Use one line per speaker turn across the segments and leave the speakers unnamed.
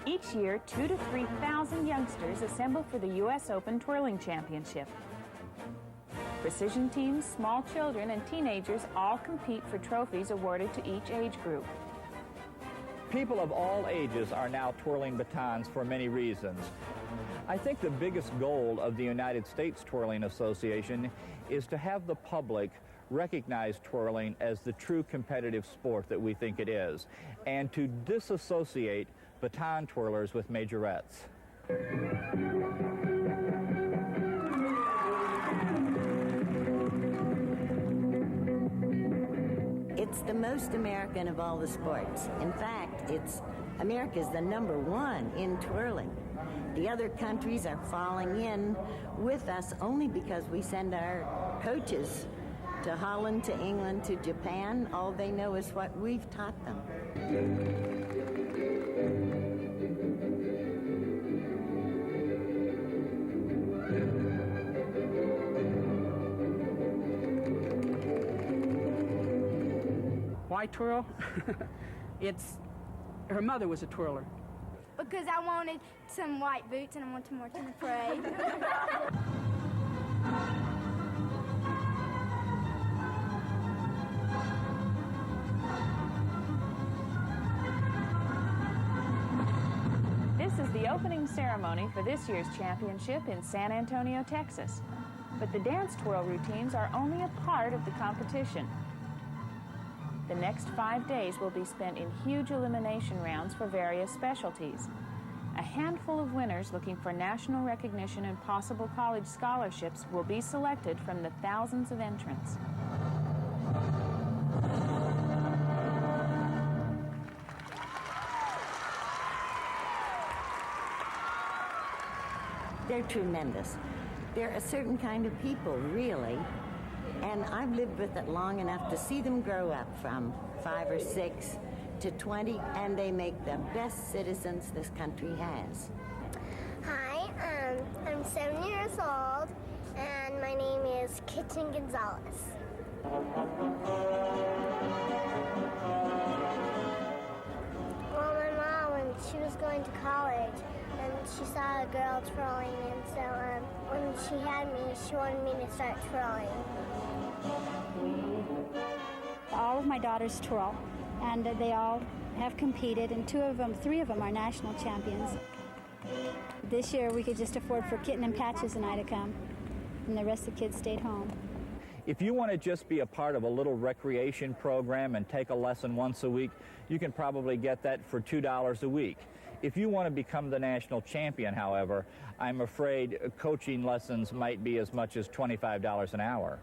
Each year, 2,000 to 3,000 youngsters assemble for the U.S. Open Twirling Championship. Precision teams, small children, and teenagers all compete for trophies awarded to each age group.
People of all ages are now twirling batons for many reasons. I think the biggest goal of the United States Twirling Association is to have the public recognize twirling as the true competitive sport that we think it is, and to disassociate baton twirlers with majorettes.
It's the most American of all the sports. In fact, America's the #1 in twirling. The other countries are falling in with us only because we send our coaches to Holland, to England, to Japan. All they know is what we've taught them.
Why twirl? Her mother was a twirler.
Because I wanted some white boots and I wanted more to the parade.
This is the opening ceremony for this year's championship in San Antonio, Texas. But the dance twirl routines are only a part of the competition. The next 5 days will be spent in huge elimination rounds for various specialties. A handful of winners looking for national recognition and possible college scholarships will be selected from the thousands of entrants.
They're tremendous. They're a certain kind of people, really. And I've lived with it long enough to see them grow up from 5 or 6 to 20, and they make the best citizens this country has.
Hi, I'm 7 years old, and my name is Kitten Gonzalez. Well, my mom, when she was going to college, and she saw a girl twirling, and so when she had me, she wanted me to start twirling.
All of my daughters twirl, and they all have competed, and 3 of them are national champions. This year we could just afford for Kitten and Patches and I to come, and the rest of the kids stayed home.
If you want to just be a part of a little recreation program and take a lesson once a week, you can probably get that for $2 a week. If you want to become the national champion, however, I'm afraid coaching lessons might be as much as $25 an hour.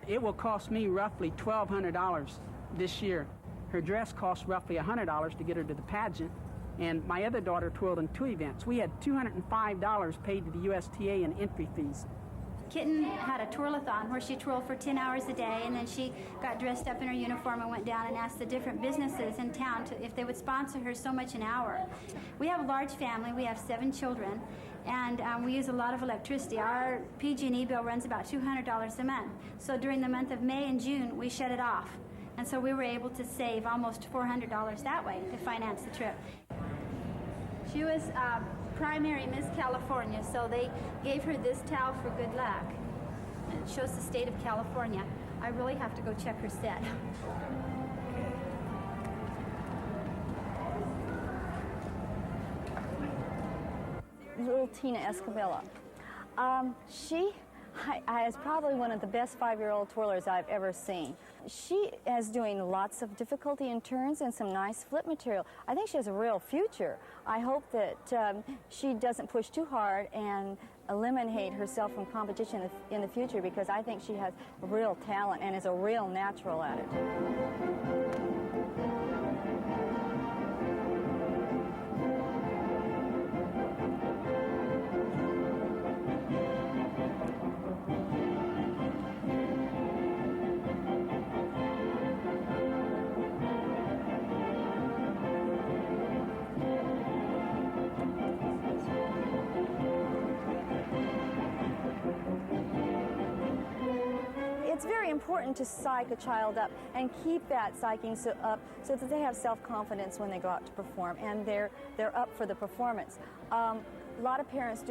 It will cost me roughly $1,200 this year. Her dress cost roughly $100 to get her to the pageant, and my other daughter twirled in 2 events. We had $205 paid to the USTA in entry fees.
Kitten had a twirlathon where she twirled for 10 hours a day, and then she got dressed up in her uniform and went down and asked the different businesses in town if they would sponsor her so much an hour. We have a large family. We have 7 children, and we use a lot of electricity. Our PG&E bill runs about $200 a month. So during the month of May and June, we shut it off. And so we were able to save almost $400 that way to finance the trip. She was primary Miss California, so they gave her this towel for good luck. It shows the state of California. I really have to go check her set.
Little Tina Escabella. She is probably one of the best 5-year-old twirlers I've ever seen. She is doing lots of difficulty in turns and some nice flip material. I think she has a real future. I hope that she doesn't push too hard and eliminate herself from competition in the future, because I think she has real talent and is a real natural at it. important to psych a child up and keep that psyching up so that they have self-confidence when they go out to perform and they're up for the performance. A lot of parents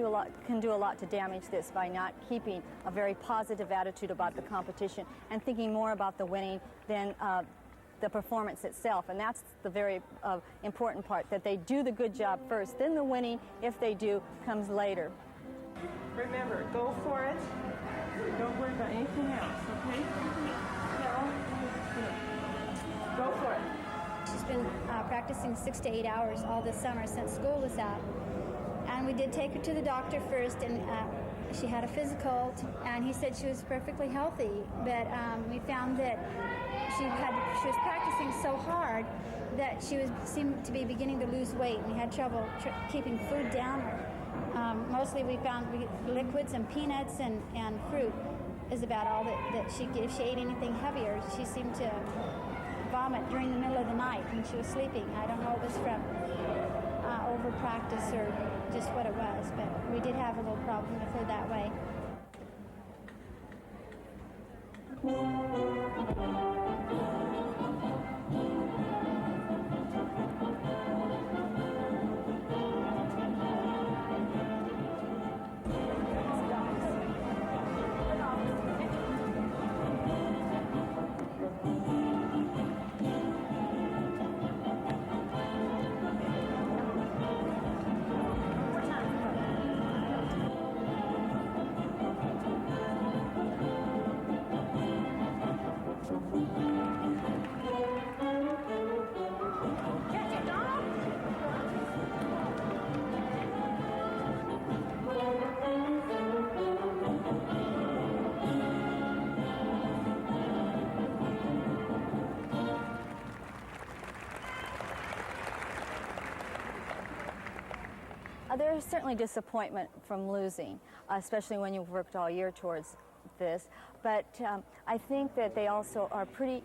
can do a lot to damage this by not keeping a very positive attitude about the competition and thinking more about the winning than the performance itself. And that's the very important part, that they do the good job first, then the winning, if they do, comes later.
Remember, go for it. Don't worry about anything else, okay? Go for it.
She's been practicing 6 to 8 hours all this summer since school was out. And we did take her to the doctor first, and she had a physical, and he said she was perfectly healthy. But we found that she was practicing so hard that she seemed to be beginning to lose weight, and we had trouble keeping food down her. Mostly we found liquids and peanuts and fruit is about all that she, if she ate anything heavier, she seemed to vomit during the middle of the night when she was sleeping. I don't know if it was from over practice or just what it was, but we did have a little problem with her that way.
There is certainly disappointment from losing, especially when you've worked all year towards this. But I think that they also are pretty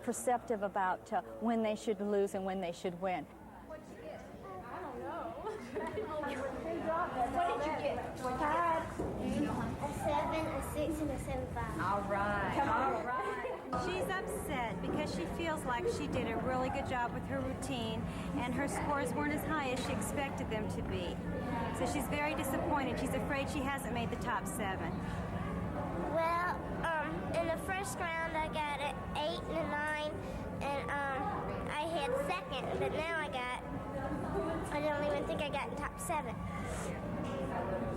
perceptive about when they should lose and when they should win.
What did you get? I don't know. What did you get?
5, a 7, a 6, and a 7.5.
All right. All right. She's upset because she feels like she did a really good job with her routine and her scores weren't as high as she expected them to be. So she's very disappointed. She's afraid she hasn't made the top 7.
Well, in the first round I got an 8 and a 9, and I had second, but now I don't even think I got in top 7.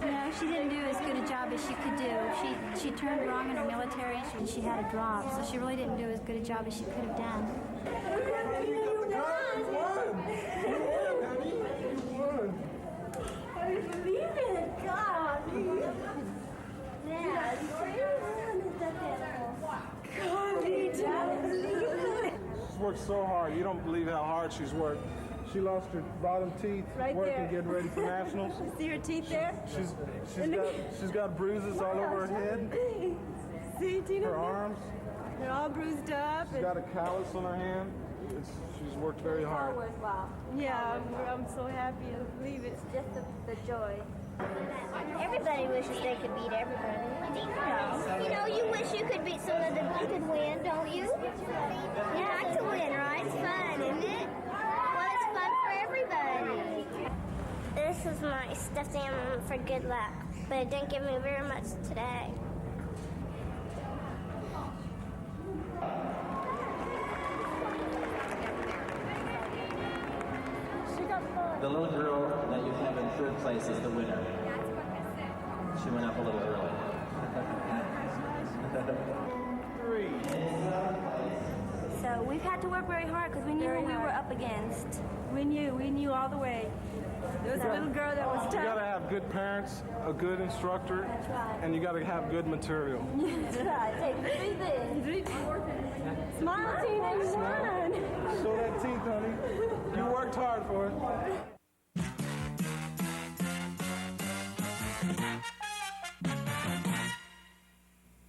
No, she didn't do as good a job as she could do. She turned wrong in her military and she had a drop, so she really didn't do as good a job as she could have done.
I believe it, God.
She's worked so hard. You don't believe how hard she's worked. She lost her bottom teeth working, getting ready for nationals.
See her teeth there?
She's got bruises all over her head.
See, Tina?
Her arms.
They're all bruised up.
She's got a callus on her hand. She's worked very hard.
Worthwhile. Yeah, I'm so happy. I believe it.
It's just the joy. Everybody wishes they could beat everybody. You know, you wish you could beat some of them. You could win, don't you? You like to win, right? It's fun, isn't it? Well, it's fun for everybody. This is my stuffed animal for good luck, but it didn't give me very much today.
The little girl that you have in third place is the winner. She went up a little early.
3.
So we've had to work very hard because we knew who we were up against. We knew all the way. There was a little girl that was tough.
You gotta have good parents, a good instructor, and you gotta have good material.
That's right. Take 3 things. Smile, Tina.